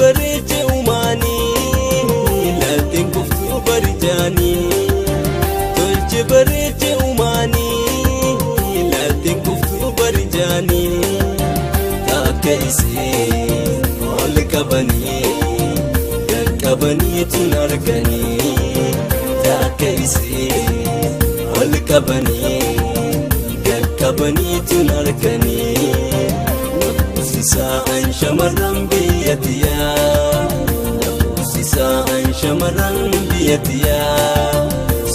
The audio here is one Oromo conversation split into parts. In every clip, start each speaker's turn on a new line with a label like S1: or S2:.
S1: bareeche uumanii laalteen kuftuu barijaanii. Tolche bareeche uumanii laalteen kuftuu barijaanii. Takka isee ol qabanii qaqqabanii tun arganii. Takka isee ol qabanii qaqqabanii tun arganii. Sisaan shamarran biyyattiyaa. Sisaan shamarran biyyattiyaa.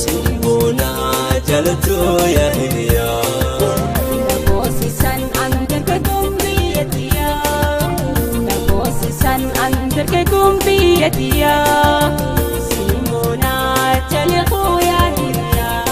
S1: Simboonaa jaalatoo yaa hiriyaa.
S2: Sisaan andargagoon biyyattiyaa. Sisaan andargagoon biyyattiyaa. Simboonaa jaalatoo yaa hiriyaa.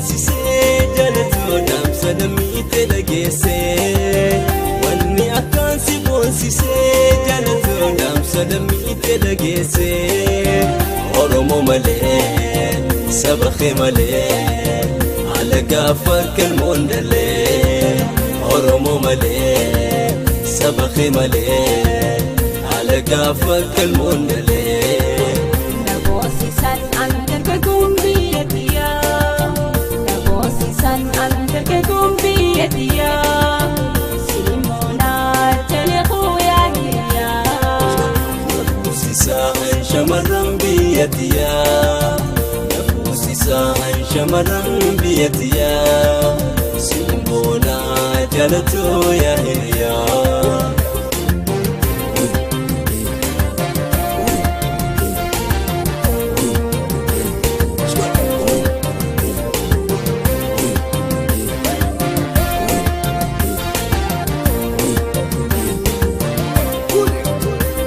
S2: Sisee jaalatoo dhaamsa lammiitti dhageessee. Wanni akkaan si boonsisee jaalatoo dhaamsa lammiitti dhageessee. Oromoo malee saba kee malee alagaa fakkaan moondalee. Oromoo malee saba kee malee alagaa fakkaan moondalee. Sisaan andargagoon biyyattiyaa. Sisaan andargagoon biyyattiyaa. Simboonaa jaalatoo yaa hiriyaa.
S1: Sisaan shamarran biyyattiyaa. Sisaan shamarran biyyattiyaa. Simboonaa jaalatoo yaa hiriyaa.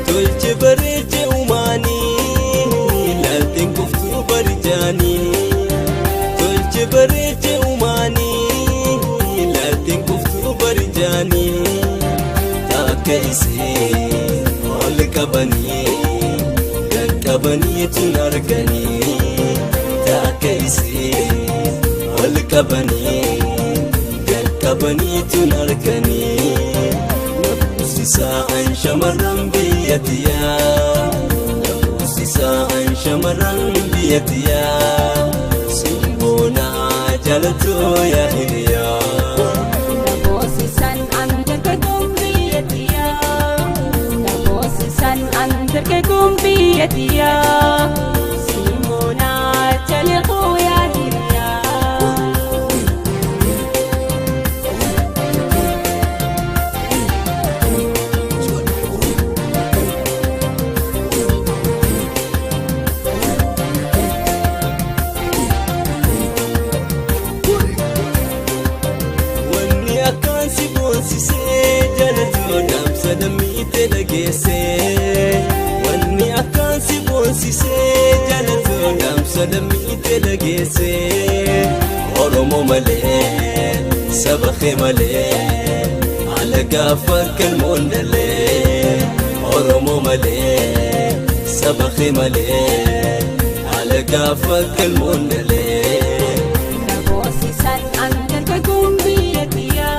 S1: Tolche bareeche uumanii laalteen kuftuu barijaanii. Tolche bareeche uumanii laalteen kuftuu barijaanii. Takka isee ol qabanii qaqqabanii tun arganii. Takka isee ol qabanii qaqqabanii tun arganii. Sisaan shamarran biyyattiyaa. Sisaan shamarran biyyattiyaa. Simboonaa jaalatoo yaa hiriyaa.
S2: Sisaan andargagoon biyyattiyaa. Sisaan andargagoon biyyattiyaa. Simboonaa jaalatoo yaa hiriyaa.
S1: Sisee jaalatoo dhaamsa lammiitti dhageessee. Wanni akkaan si boonsisee jaalatoo dhaamsa lammiitti dhageessee. Oromoo malee saba kee malee alagaa fakkaan moondalee. Oromoo malee saba kee malee alagaa fakkaan moondalee.
S2: Sisaan andargagoon biyyattiyaa.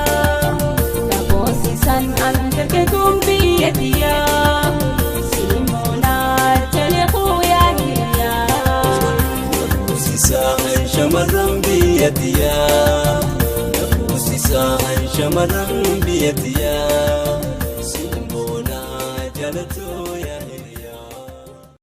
S2: Sisaan andargagoon biyyattiyaa. Simboonaa jaalatoo yaa hiriyaa.
S1: Sisaan shamarran biyyattiyaa. Sisaan shamarran biyyattiyaa.